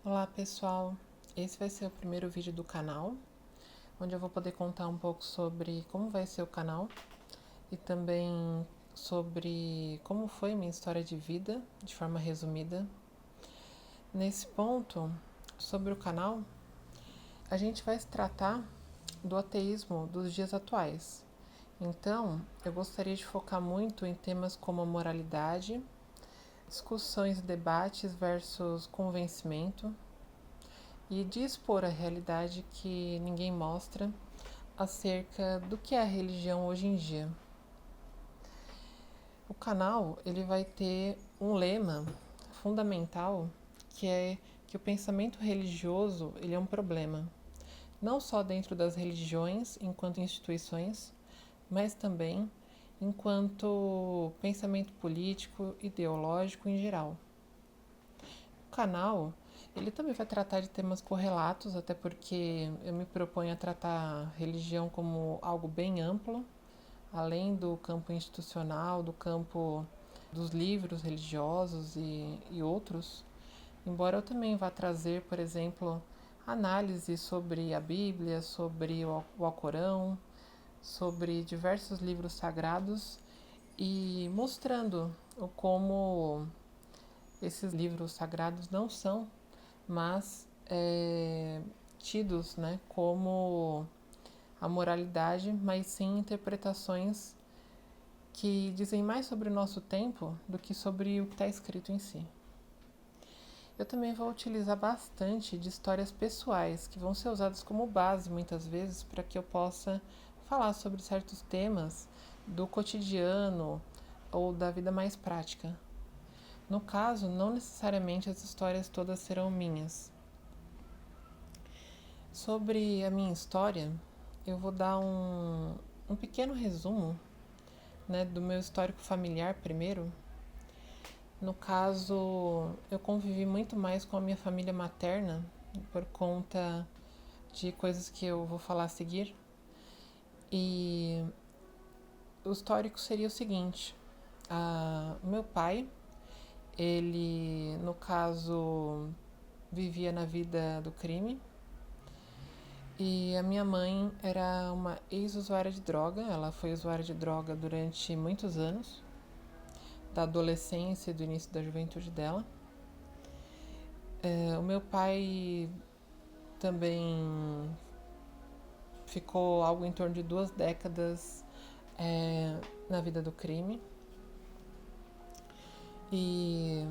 Olá pessoal, esse vai ser o primeiro vídeo do canal, onde eu vou poder contar um pouco sobre como vai ser o canal e também sobre como foi minha história de vida, de forma resumida. Nesse ponto, sobre o canal, a gente vai se tratar do ateísmo dos dias atuais. Então, eu gostaria de focar muito em temas como a moralidade, discussões e debates versus convencimento, e de expor a realidade que ninguém mostra acerca do que é a religião hoje em dia. O canal ele vai ter um lema fundamental que é que o pensamento religioso ele é um problema, não só dentro das religiões enquanto instituições, mas também enquanto pensamento político, ideológico em geral. O canal ele também vai tratar de temas correlatos, até porque eu me proponho a tratar religião como algo bem amplo, além do campo institucional, do campo dos livros religiosos e outros. Embora eu também vá trazer, por exemplo, análise sobre a Bíblia, sobre o Alcorão, sobre diversos livros sagrados e mostrando como esses livros sagrados não são, mas tidos, né, como a moralidade, mas sim interpretações que dizem mais sobre o nosso tempo do que sobre o que está escrito em si. Eu também vou utilizar bastante de histórias pessoais, que vão ser usadas como base muitas vezes para que eu possa falar sobre certos temas do cotidiano ou da vida mais prática. No caso, não necessariamente as histórias todas serão minhas. Sobre a minha história, eu vou dar um pequeno resumo, né, do meu histórico familiar primeiro. No caso, eu convivi muito mais com a minha família materna por conta de coisas que eu vou falar a seguir. E o histórico seria o seguinte: o meu pai, ele, no caso, vivia na vida do crime. E a minha mãe era uma ex-usuária de droga, ela foi usuária de droga durante muitos anos, da adolescência e do início da juventude dela. O meu pai também ficou algo em torno de 2 décadas na vida do crime. E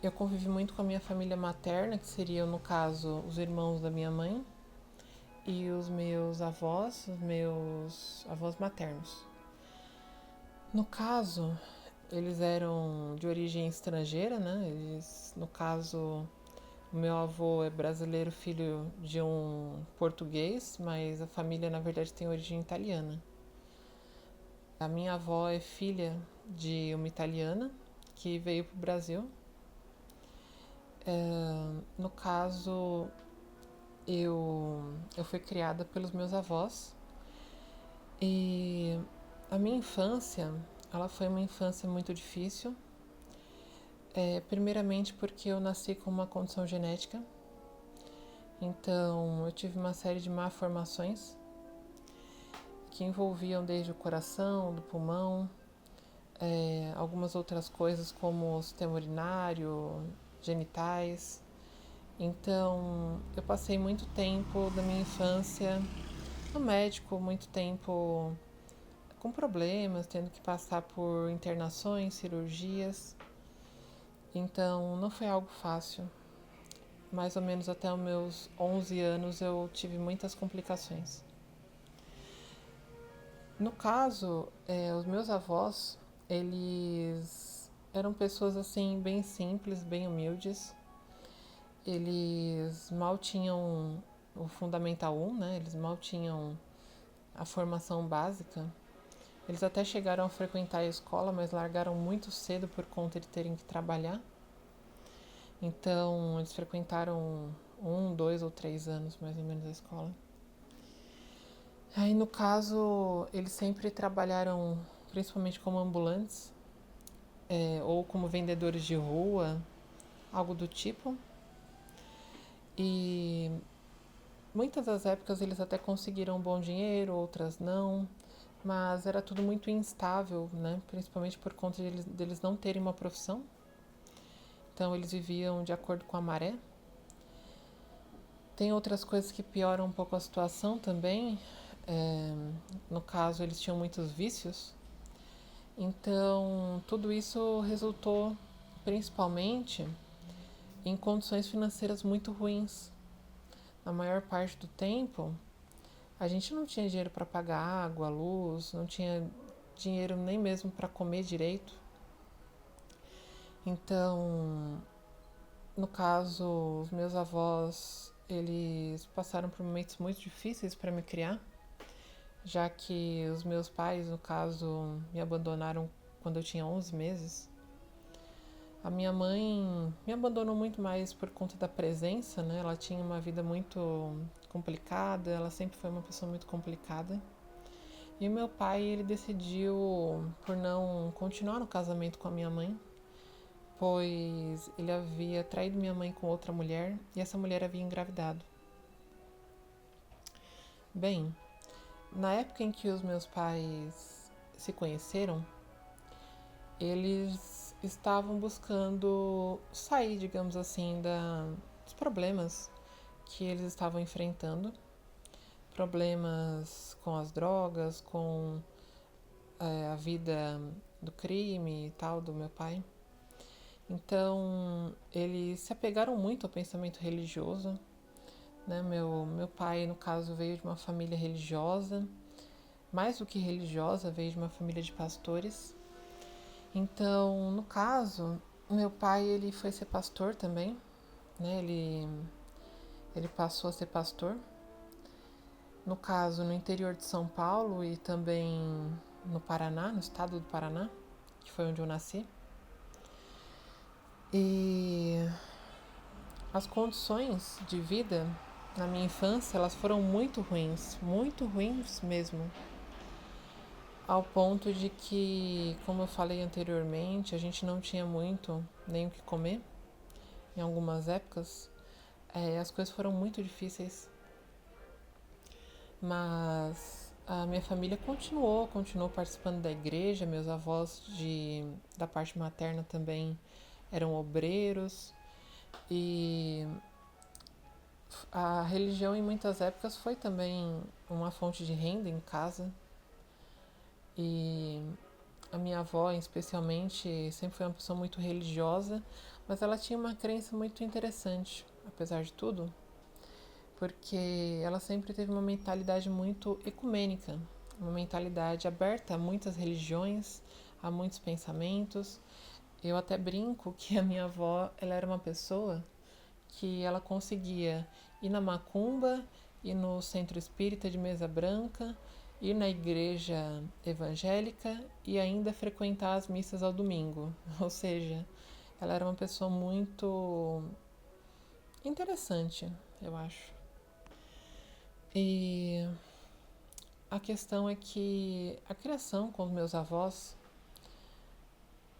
eu convivi muito com a minha família materna, que seriam, no caso, os irmãos da minha mãe e os meus avós maternos. No caso, eles eram de origem estrangeira, né? No caso, o meu avô é brasileiro, filho de um português, mas a família, na verdade, tem origem italiana. A minha avó é filha de uma italiana que veio para o Brasil. No caso, eu fui criada pelos meus avós e a minha infância, ela foi uma infância muito difícil. Primeiramente porque eu nasci com uma condição genética, então eu tive uma série de malformações que envolviam desde o coração, do pulmão, algumas outras coisas como o sistema urinário, genitais. Então eu passei muito tempo da minha infância no médico, muito tempo com problemas, tendo que passar por internações, cirurgias. Então não foi algo fácil. Mais ou menos até os meus 11 anos eu tive muitas complicações. No caso, os meus avós, eles eram pessoas assim bem simples, bem humildes. Eles mal tinham o Fundamental 1, né? Eles mal tinham a formação básica. Eles até chegaram a frequentar a escola, mas largaram muito cedo por conta de terem que trabalhar. Então, eles frequentaram 1, 2 ou 3 anos mais ou menos a escola. Aí, no caso, eles sempre trabalharam principalmente como ambulantes, ou como vendedores de rua, algo do tipo. E muitas das épocas eles até conseguiram um bom dinheiro, outras não, mas era tudo muito instável, né? Principalmente por conta deles não terem uma profissão. Então eles viviam de acordo com a maré. Tem outras coisas que pioram um pouco a situação também. É, no caso, eles tinham muitos vícios. Então, tudo isso resultou principalmente em condições financeiras muito ruins. Na maior parte do tempo, a gente não tinha dinheiro para pagar água, luz, não tinha dinheiro nem mesmo para comer direito. Então, no caso, os meus avós, eles passaram por momentos muito difíceis para me criar, já que os meus pais, no caso, me abandonaram quando eu tinha 11 meses. A minha mãe me abandonou muito mais por conta da presença, né? Ela tinha uma vida muito complicada, ela sempre foi uma pessoa muito complicada. E o meu pai, ele decidiu por não continuar no casamento com a minha mãe, pois ele havia traído minha mãe com outra mulher e essa mulher havia engravidado. Bem, na época em que os meus pais se conheceram, eles estavam buscando sair, digamos assim, dos problemas que eles estavam enfrentando, problemas com as drogas, com a vida do crime e tal do meu pai. Então, eles se apegaram muito ao pensamento religioso, né? Meu pai, no caso, veio de uma família religiosa, mais do que religiosa, veio de uma família de pastores. Então, no caso, meu pai, ele foi ser pastor também, né? Ele passou a ser pastor. No caso, no interior de São Paulo e também no Paraná, no estado do Paraná, que foi onde eu nasci. E as condições de vida na minha infância, elas foram muito ruins mesmo. Ao ponto de que, como eu falei anteriormente, a gente não tinha muito nem o que comer em algumas épocas. As coisas foram muito difíceis. Mas a minha família continuou participando da igreja. Meus avós da parte materna também eram obreiros. E a religião em muitas épocas foi também uma fonte de renda em casa. E a minha avó, especialmente, sempre foi uma pessoa muito religiosa, mas ela tinha uma crença muito interessante, apesar de tudo, porque ela sempre teve uma mentalidade muito ecumênica, uma mentalidade aberta a muitas religiões, a muitos pensamentos. Eu até brinco que a minha avó, ela era uma pessoa que ela conseguia ir na macumba, ir no centro espírita de mesa branca, ir na igreja evangélica e ainda frequentar as missas ao domingo. Ou seja, ela era uma pessoa muito interessante, eu acho. E a questão é que a criação com os meus avós,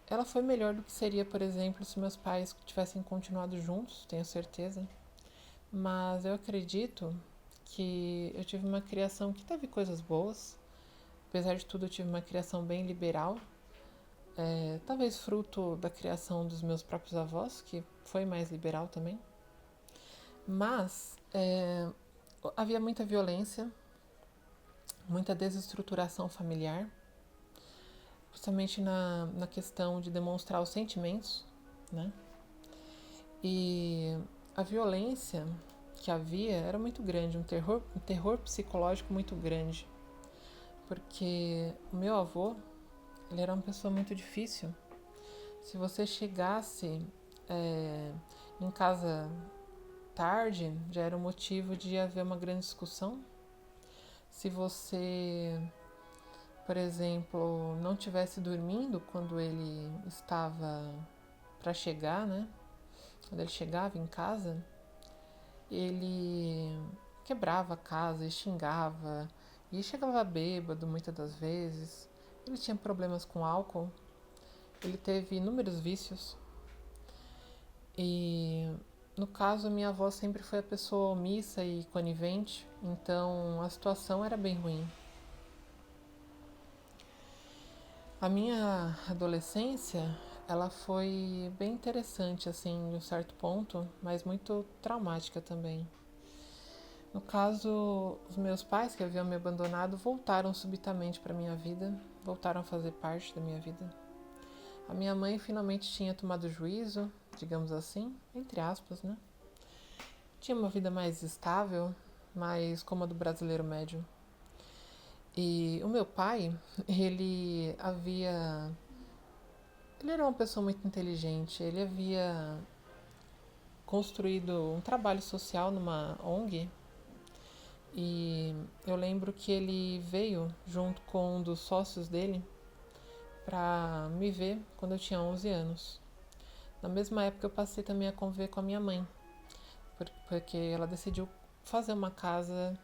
ela foi melhor do que seria, por exemplo, se meus pais tivessem continuado juntos, tenho certeza. Mas eu acredito que eu tive uma criação que teve coisas boas. Apesar de tudo, eu tive uma criação bem liberal. Talvez fruto da criação dos meus próprios avós, que foi mais liberal também. Mas havia muita violência, muita desestruturação familiar, principalmente na questão de demonstrar os sentimentos, né? E a violência que havia era muito grande, um terror psicológico muito grande, porque o meu avô, ele era uma pessoa muito difícil. Se você chegasse em casa tarde, já era um motivo de haver uma grande discussão. Se você, por exemplo, não tivesse dormindo quando ele estava para chegar, né? Quando ele chegava em casa, ele quebrava a casa e xingava e chegava bêbado muitas das vezes. Ele tinha problemas com álcool, ele teve inúmeros vícios e No caso, minha avó sempre foi a pessoa omissa e conivente, então a situação era bem ruim. A minha adolescência, ela foi bem interessante, assim, de um certo ponto, mas muito traumática também. No caso, os meus pais, que haviam me abandonado, voltaram subitamente para minha vida, voltaram a fazer parte da minha vida. A minha mãe finalmente tinha tomado juízo, digamos assim, entre aspas, né? Tinha uma vida mais estável, mais como a do brasileiro médio. E o meu pai, ele havia. Ele era uma pessoa muito inteligente, ele havia construído um trabalho social numa ONG. E eu lembro que ele veio junto com um dos sócios dele para me ver quando eu tinha 11 anos. Na mesma época eu passei também a conviver com a minha mãe, porque ela decidiu fazer uma casa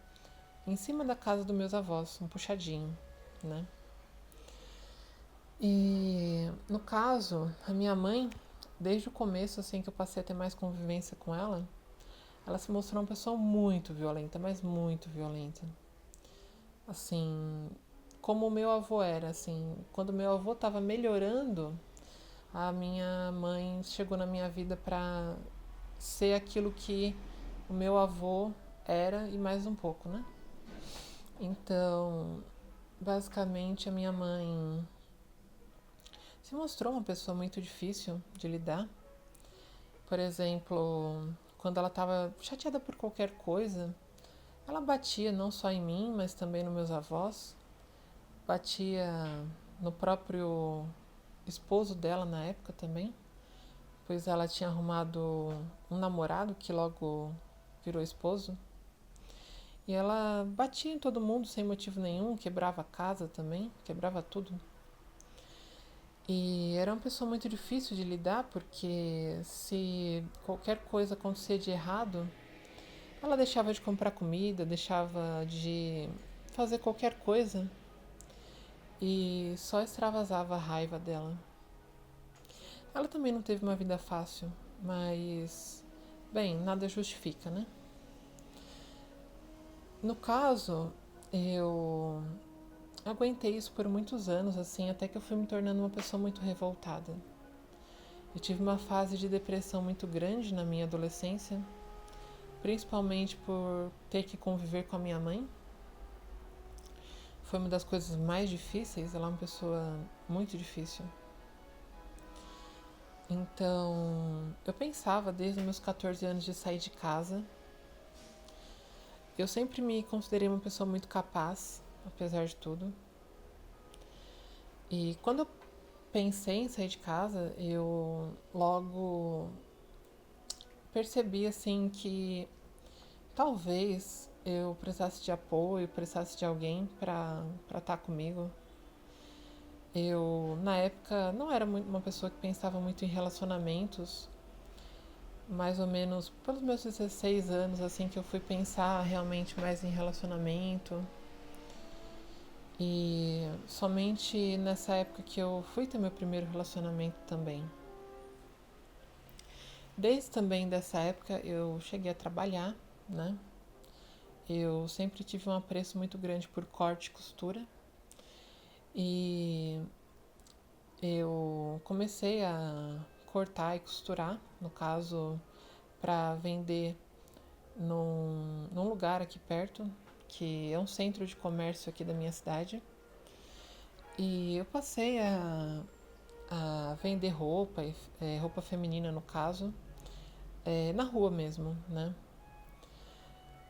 em cima da casa dos meus avós, um puxadinho, né? E no caso, a minha mãe, desde o começo assim que eu passei a ter mais convivência com ela se mostrou uma pessoa muito violenta, mas muito violenta. Assim, como o meu avô era, assim, quando meu avô estava melhorando, a minha mãe chegou na minha vida para ser aquilo que o meu avô era e mais um pouco, né? Então, basicamente a minha mãe se mostrou uma pessoa muito difícil de lidar. Por exemplo, quando ela estava chateada por qualquer coisa, ela batia não só em mim, mas também nos meus avós, batia no próprio esposo dela na época também, pois ela tinha arrumado um namorado que logo virou esposo. E ela batia em todo mundo sem motivo nenhum, quebrava a casa também, quebrava tudo. E era uma pessoa muito difícil de lidar, porque se qualquer coisa acontecia de errado, ela deixava de comprar comida, deixava de fazer qualquer coisa e só extravasava a raiva dela. Ela também não teve uma vida fácil, mas, bem, nada justifica, né? No caso, eu aguentei isso por muitos anos, assim, até que eu fui me tornando uma pessoa muito revoltada. Eu tive uma fase de depressão muito grande na minha adolescência, principalmente por ter que conviver com a minha mãe. Foi uma das coisas mais difíceis, ela é uma pessoa muito difícil. Então, eu pensava desde os meus 14 anos de sair de casa. Eu sempre me considerei uma pessoa muito capaz, apesar de tudo. E quando eu pensei em sair de casa, eu logo percebi assim que talvez eu precisasse de apoio, precisasse de alguém para estar comigo. Eu, na época, não era uma pessoa que pensava muito em relacionamentos. Mais ou menos pelos meus 16 anos, assim, que eu fui pensar realmente mais em relacionamento. E somente nessa época que eu fui ter meu primeiro relacionamento também. Desde também dessa época eu cheguei a trabalhar, né? Eu sempre tive um apreço muito grande por corte e costura. E eu comecei a cortar e costurar, no caso, para vender num lugar aqui perto, que é um centro de comércio aqui da minha cidade. E eu passei a vender roupa, roupa feminina no caso, na rua mesmo, né?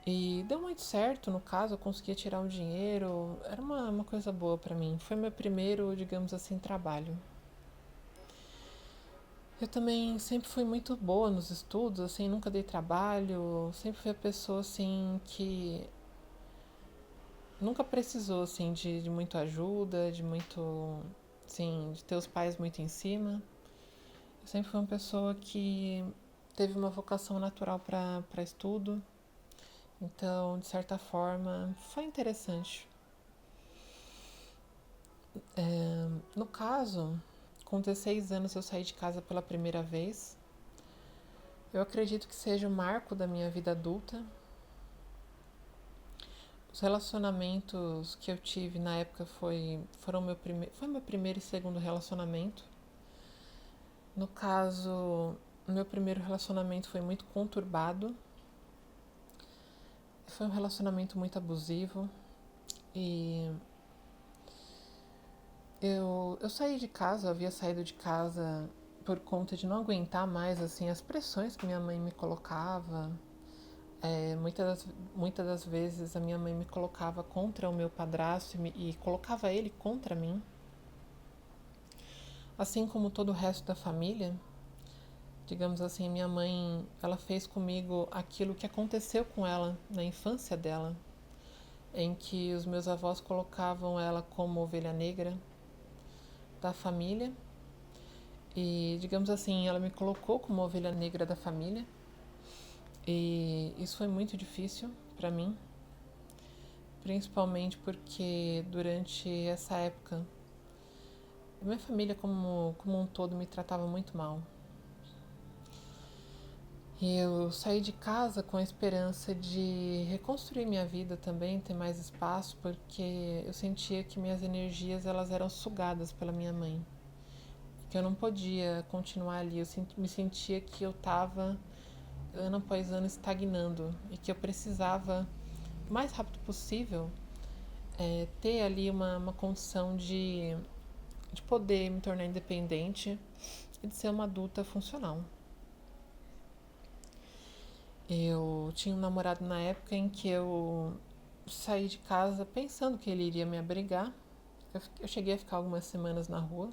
E deu muito certo, no caso, eu conseguia tirar um dinheiro, era uma coisa boa pra mim. Foi meu primeiro, digamos assim, trabalho. Eu também sempre fui muito boa nos estudos, assim, nunca dei trabalho, sempre fui a pessoa, assim, que nunca precisou, assim, de muito ajuda, de muito, assim, de ter os pais muito em cima. Eu sempre fui uma pessoa que teve uma vocação natural para estudo, então, de certa forma, foi interessante. No caso, com 16 anos eu saí de casa pela primeira vez. Eu acredito que seja o marco da minha vida adulta. Os relacionamentos que eu tive na época foi meu primeiro e segundo relacionamento. No caso, o meu primeiro relacionamento foi muito conturbado. Foi um relacionamento muito abusivo e eu saí de casa, eu havia saído de casa por conta de não aguentar mais assim as pressões que minha mãe me colocava. Muitas das vezes a minha mãe me colocava contra o meu padrasto e colocava ele contra mim, assim como todo o resto da família. Digamos assim, minha mãe, ela fez comigo aquilo que aconteceu com ela na infância dela, em que os meus avós colocavam ela como ovelha negra da família. E, digamos assim, ela me colocou como ovelha negra da família. E isso foi muito difícil para mim, principalmente porque durante essa época, minha família como um todo me tratava muito mal. E eu saí de casa com a esperança de reconstruir minha vida também, ter mais espaço, porque eu sentia que minhas energias elas eram sugadas pela minha mãe. Que eu não podia continuar ali, me sentia que eu estava ano após ano estagnando e que eu precisava, o mais rápido possível, ter ali uma condição de poder me tornar independente e de ser uma adulta funcional. Eu tinha um namorado na época em que eu saí de casa pensando que ele iria me abrigar. Eu cheguei a ficar algumas semanas na rua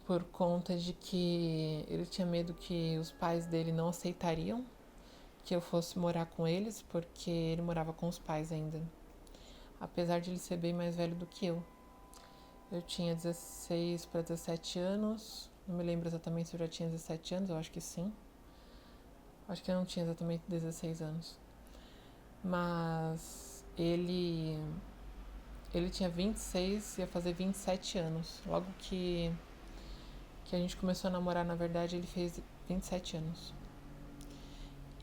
por conta de que ele tinha medo que os pais dele não aceitariam que eu fosse morar com eles, porque ele morava com os pais ainda, apesar de ele ser bem mais velho do que eu. Eu tinha 16 para 17 anos, não me lembro exatamente se eu já tinha 17 anos, eu acho que sim. Acho que eu não tinha exatamente 16 anos. Mas ele tinha 26, ia fazer 27 anos. Logo que a gente começou a namorar, na verdade, ele fez 27 anos.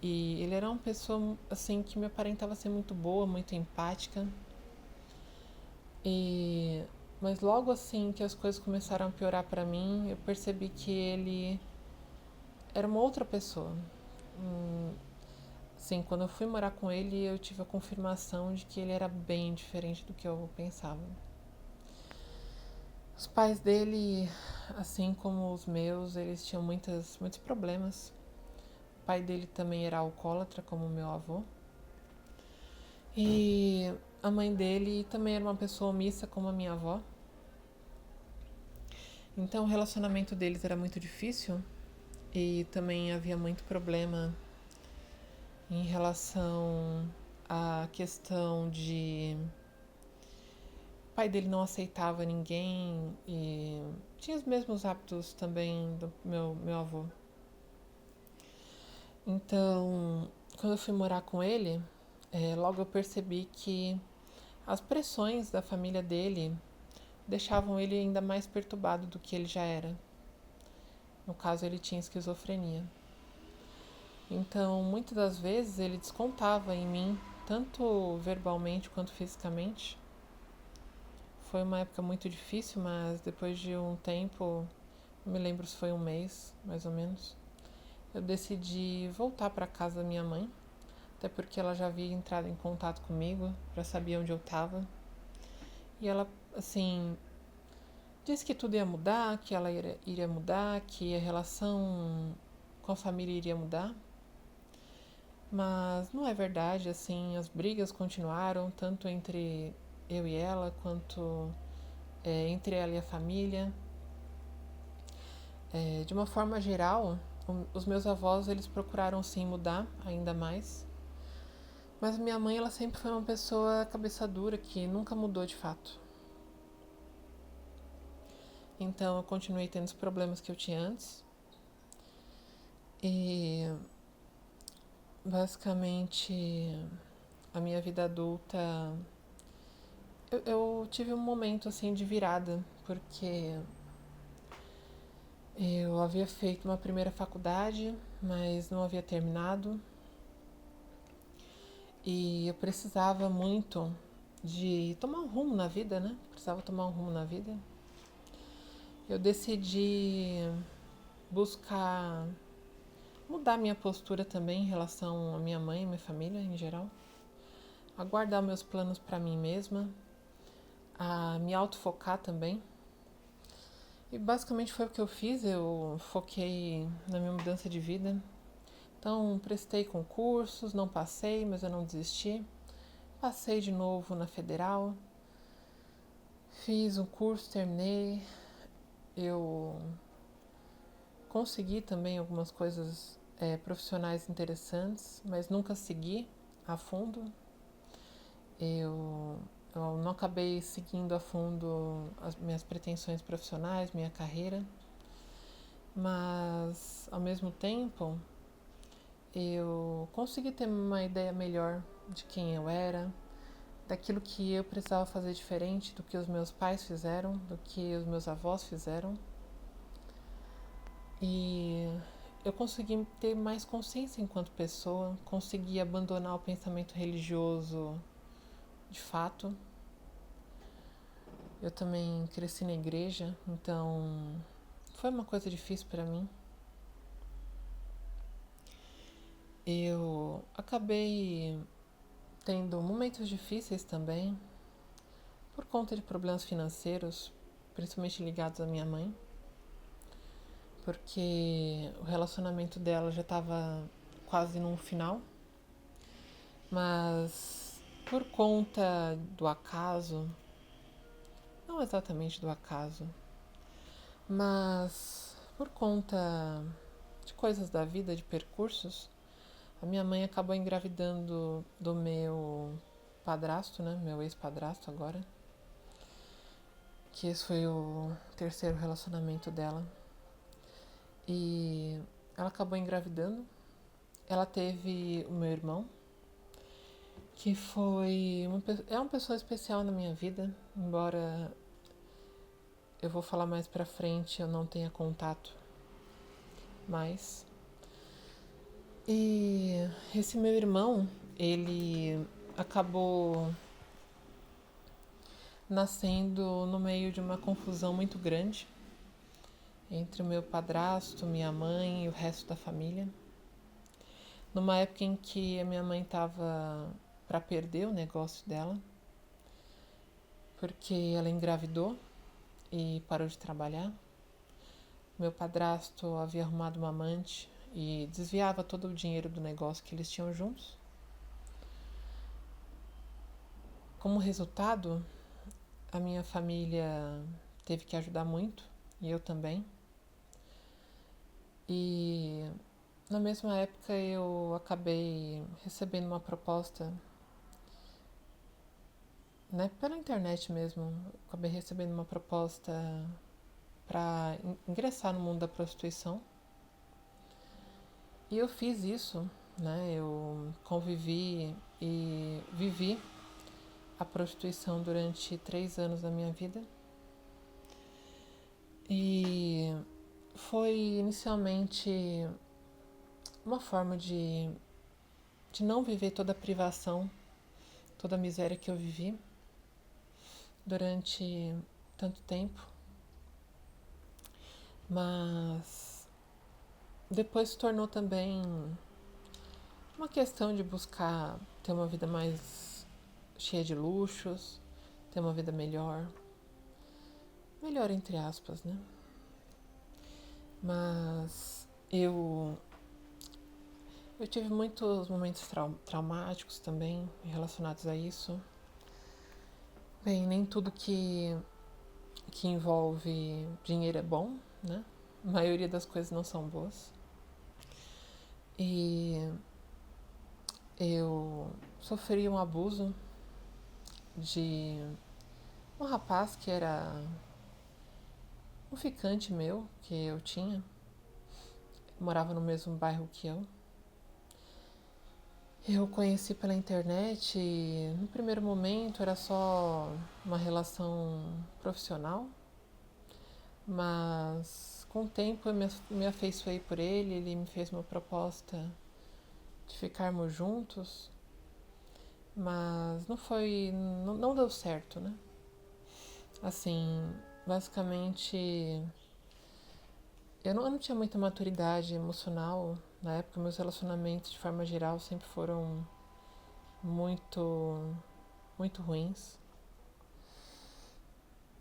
E ele era uma pessoa, assim, que me aparentava ser muito boa, muito empática. Mas logo assim que as coisas começaram a piorar pra mim, eu percebi que ele era uma outra pessoa. Sim, quando eu fui morar com ele, eu tive a confirmação de que ele era bem diferente do que eu pensava. Os pais dele, assim como os meus, eles tinham muitos problemas. O pai dele também era alcoólatra, como o meu avô. E a mãe dele também era uma pessoa omissa, como a minha avó. Então o relacionamento deles era muito difícil e também havia muito problema em relação à questão de o pai dele não aceitava ninguém e tinha os mesmos hábitos também do meu avô. Então, quando eu fui morar com ele, logo eu percebi que as pressões da família dele deixavam ele ainda mais perturbado do que ele já era. No caso, ele tinha esquizofrenia. Então, muitas das vezes ele descontava em mim, tanto verbalmente quanto fisicamente. Foi uma época muito difícil, mas depois de um tempo, não me lembro se foi um mês, mais ou menos, eu decidi voltar para casa da minha mãe, até porque ela já havia entrado em contato comigo, já sabia onde eu estava. E ela, assim, disse que tudo ia mudar, que ela iria mudar, que a relação com a família iria mudar. Mas não é verdade, assim, as brigas continuaram, tanto entre eu e ela, quanto entre ela e a família. De uma forma geral, os meus avós, eles procuraram sim mudar ainda mais. Mas minha mãe, ela sempre foi uma pessoa cabeça dura, que nunca mudou de fato. Então eu continuei tendo os problemas que eu tinha antes. E basicamente a minha vida adulta eu tive um momento assim de virada, porque eu havia feito uma primeira faculdade, mas não havia terminado e eu precisava muito de tomar um rumo na vida, né? Precisava tomar um rumo na vida. Eu decidi buscar mudar minha postura também em relação à minha mãe e minha família em geral, a guardar meus planos para mim mesma, a me autofocar também. E basicamente foi o que eu fiz, eu foquei na minha mudança de vida. Então, prestei concursos, não passei, mas eu não desisti. Passei de novo na federal, fiz um curso, terminei. Eu consegui também algumas coisas profissionais interessantes, mas nunca segui a fundo. Eu não acabei seguindo a fundo as minhas pretensões profissionais, minha carreira, mas ao mesmo tempo eu consegui ter uma ideia melhor de quem eu era, daquilo que eu precisava fazer diferente do que os meus pais fizeram, do que os meus avós fizeram. E eu consegui ter mais consciência enquanto pessoa, consegui abandonar o pensamento religioso de fato. Eu também cresci na igreja, então foi uma coisa difícil para mim. Eu acabei tendo momentos difíceis também, por conta de problemas financeiros, principalmente ligados à minha mãe, porque o relacionamento dela já estava quase no final, mas por conta do acaso, não exatamente do acaso, mas por conta de coisas da vida, de percursos, a minha mãe acabou engravidando do meu padrasto, né? Meu ex-padrasto agora. Que esse foi o terceiro relacionamento dela. E ela acabou engravidando. Ela teve o meu irmão, que é uma pessoa especial na minha vida, embora eu vou falar mais pra frente, eu não tenha contato mais. E esse meu irmão, ele acabou nascendo no meio de uma confusão muito grande entre o meu padrasto, minha mãe e o resto da família. Numa época em que a minha mãe estava para perder o negócio dela, porque ela engravidou e parou de trabalhar. Meu padrasto havia arrumado uma amante e desviava todo o dinheiro do negócio que eles tinham juntos. Como resultado, a minha família teve que ajudar muito, e eu também. E na mesma época eu acabei recebendo uma proposta, né, pela internet mesmo. Acabei recebendo uma proposta para ingressar no mundo da prostituição. E eu fiz isso, né? Eu convivi e vivi a prostituição durante 3 anos da minha vida. E foi inicialmente uma forma de não viver toda a privação, toda a miséria que eu vivi durante tanto tempo. Mas depois se tornou também uma questão de buscar ter uma vida mais cheia de luxos, ter uma vida melhor. Melhor entre aspas, né? Mas eu tive muitos momentos traumáticos também relacionados a isso. Bem, nem tudo que envolve dinheiro é bom, né? A maioria das coisas não são boas. E eu sofri um abuso de um rapaz que era um ficante meu, que eu tinha. Morava no mesmo bairro que eu. Eu conheci pela internet e no primeiro momento era só uma relação profissional, mas Com o tempo eu me afeiçoei por ele, ele me fez uma proposta de ficarmos juntos, mas não deu certo, né? Assim, basicamente, eu não tinha muita maturidade emocional na época, meus relacionamentos de forma geral sempre foram muito, muito ruins.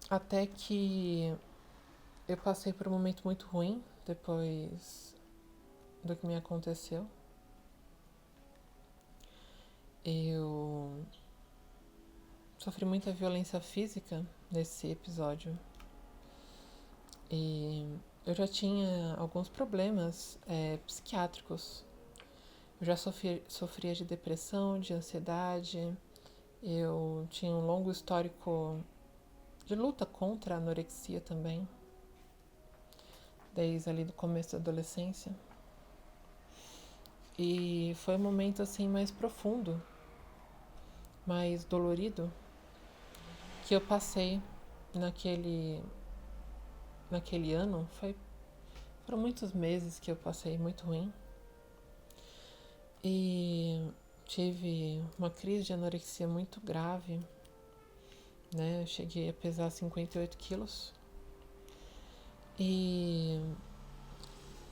Até que eu passei por um momento muito ruim depois do que me aconteceu. Eu sofri muita violência física nesse episódio e eu já tinha alguns problemas psiquiátricos. Eu já sofria de depressão, de ansiedade, eu tinha um longo histórico de luta contra a anorexia também, desde ali do começo da adolescência. E foi um momento assim mais profundo, mais dolorido, que eu passei naquele ano. Foram muitos meses que eu passei muito ruim. E tive uma crise de anorexia muito grave, né? Eu cheguei a pesar 58 quilos. E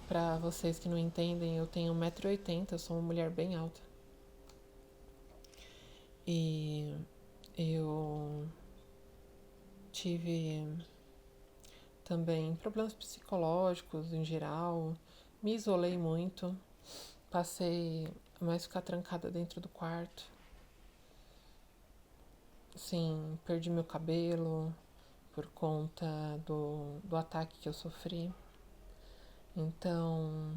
para vocês que não entendem, eu tenho 1,80 m, eu sou uma mulher bem alta. E eu tive também problemas psicológicos em geral, me isolei muito, passei a mais ficar trancada dentro do quarto. Sim, perdi meu cabelo por conta do ataque que eu sofri. Então,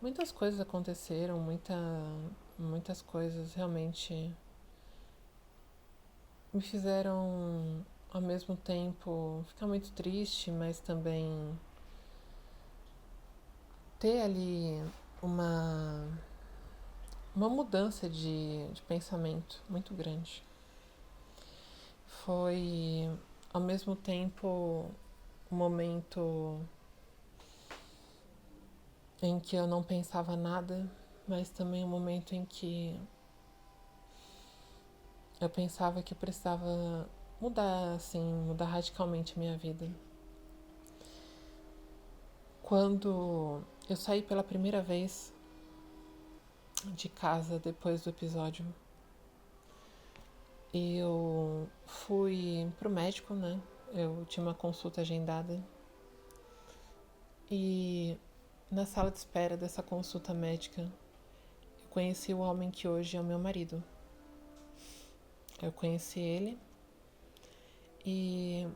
muitas coisas aconteceram, muitas coisas realmente me fizeram ao mesmo tempo ficar muito triste, mas também ter ali uma mudança de pensamento muito grande. Foi ao mesmo tempo um momento em que eu não pensava nada, mas também um momento em que eu pensava que eu precisava mudar radicalmente a minha vida. Quando eu saí pela primeira vez de casa depois do episódio, eu fui pro médico, né? Eu tinha uma consulta agendada. E na sala de espera dessa consulta médica, eu conheci o homem que hoje é o meu marido. Eu conheci ele e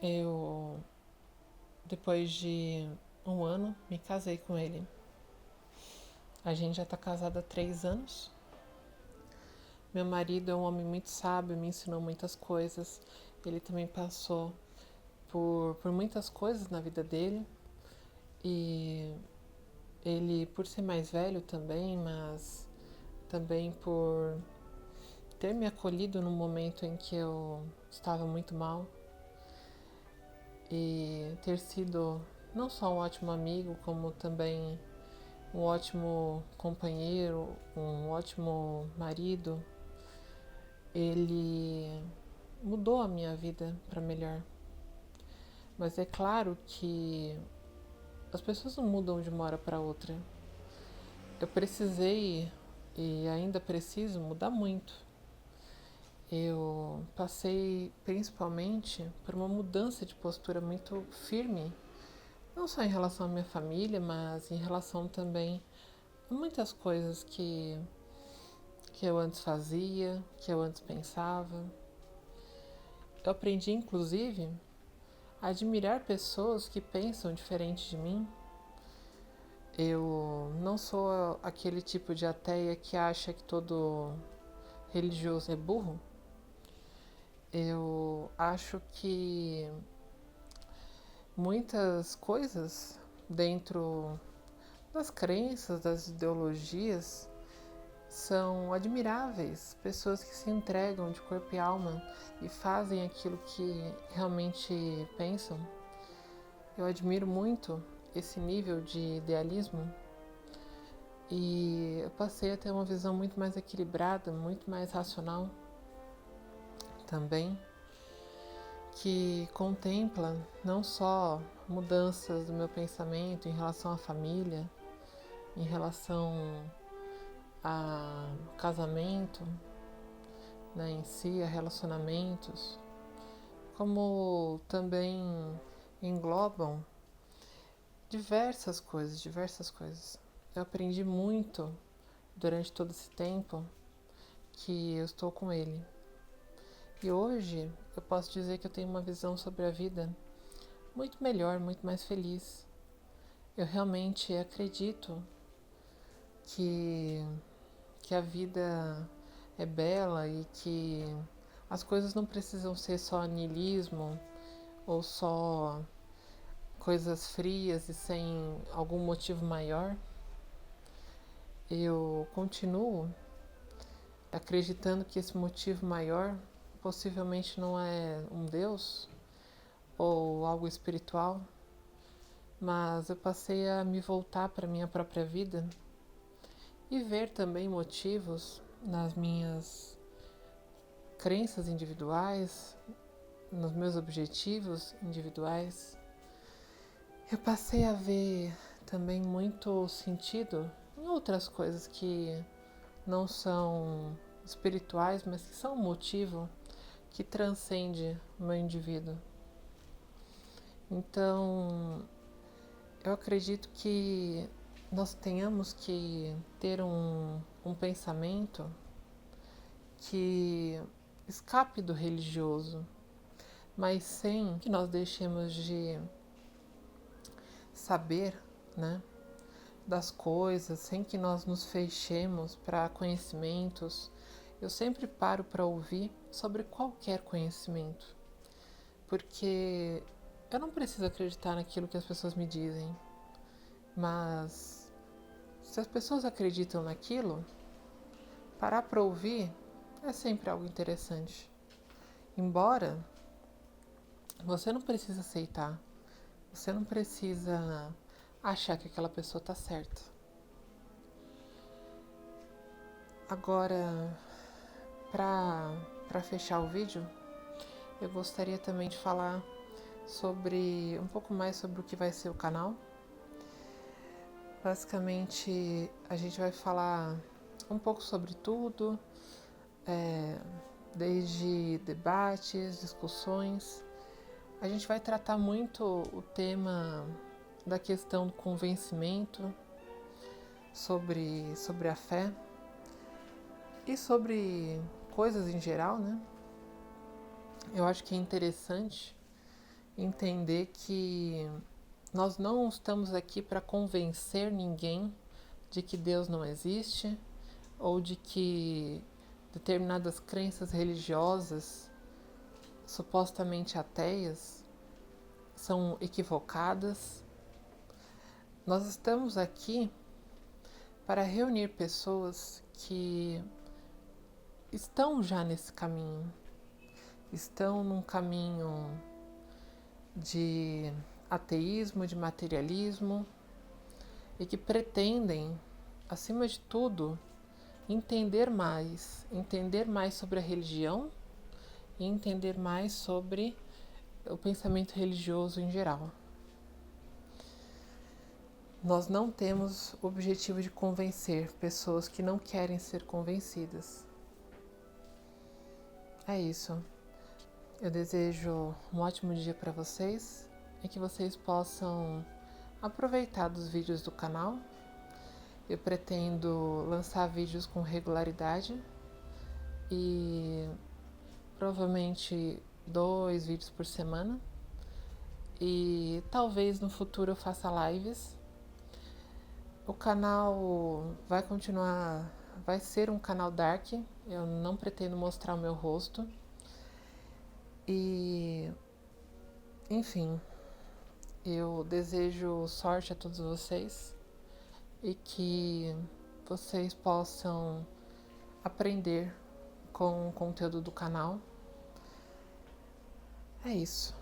eu, depois de um ano, me casei com ele. A gente já tá casado há 3 anos. Meu marido é um homem muito sábio, me ensinou muitas coisas. Ele também passou por muitas coisas na vida dele. E ele, por ser mais velho também, mas também por ter me acolhido num momento em que eu estava muito mal e ter sido não só um ótimo amigo, como também um ótimo companheiro, um ótimo marido, ele mudou a minha vida para melhor. Mas é claro que as pessoas não mudam de uma hora para outra. Eu precisei e ainda preciso mudar muito. Eu passei principalmente por uma mudança de postura muito firme, não só em relação à minha família, mas em relação também a muitas coisas que eu antes fazia, que eu antes pensava. Eu aprendi, inclusive, a admirar pessoas que pensam diferente de mim. Eu não sou aquele tipo de ateia que acha que todo religioso é burro. Eu acho que muitas coisas dentro das crenças, das ideologias, são admiráveis. Pessoas que se entregam de corpo e alma e fazem aquilo que realmente pensam. Eu admiro muito esse nível de idealismo e eu passei a ter uma visão muito mais equilibrada, muito mais racional também, que contempla não só mudanças do meu pensamento em relação à família, em relação a casamento, né, em si, a relacionamentos, como também englobam diversas coisas, diversas coisas. Eu aprendi muito durante todo esse tempo que eu estou com ele. E hoje eu posso dizer que eu tenho uma visão sobre a vida muito melhor, muito mais feliz. Eu realmente acredito que, que a vida é bela e que as coisas não precisam ser só niilismo ou só coisas frias e sem algum motivo maior. Eu continuo acreditando que esse motivo maior possivelmente não é um Deus ou algo espiritual, mas eu passei a me voltar para a minha própria vida e ver também motivos nas minhas crenças individuais, nos meus objetivos individuais. Eu passei a ver também muito sentido em outras coisas que não são espirituais, mas que são um motivo que transcende o meu indivíduo. Então, eu acredito que nós tenhamos que ter um pensamento que escape do religioso, mas sem que nós deixemos de saber, né, das coisas, sem que nós nos fechemos para conhecimentos. Eu sempre paro para ouvir sobre qualquer conhecimento, porque eu não preciso acreditar naquilo que as pessoas me dizem, mas se as pessoas acreditam naquilo, parar para ouvir é sempre algo interessante. Embora você não precise aceitar, você não precisa achar que aquela pessoa está certa. Agora, para fechar o vídeo, eu gostaria também de falar sobre um pouco mais sobre o que vai ser o canal. Basicamente, a gente vai falar um pouco sobre tudo, desde debates, discussões. A gente vai tratar muito o tema da questão do convencimento, sobre a fé e sobre coisas em geral, né? Eu acho que é interessante entender que nós não estamos aqui para convencer ninguém de que Deus não existe ou de que determinadas crenças religiosas supostamente ateias são equivocadas. Nós estamos aqui para reunir pessoas que estão já nesse caminho, estão num caminho de ateísmo, de materialismo e que pretendem, acima de tudo, entender mais sobre a religião e entender mais sobre o pensamento religioso em geral. Nós não temos o objetivo de convencer pessoas que não querem ser convencidas. É isso. Eu desejo um ótimo dia para vocês e que vocês possam aproveitar dos vídeos do canal. Eu pretendo lançar vídeos com regularidade e provavelmente 2 vídeos por semana. E talvez no futuro eu faça lives. O canal vai continuar, vai ser um canal dark. Eu não pretendo mostrar o meu rosto. E, enfim, eu desejo sorte a todos vocês e que vocês possam aprender com o conteúdo do canal. É isso.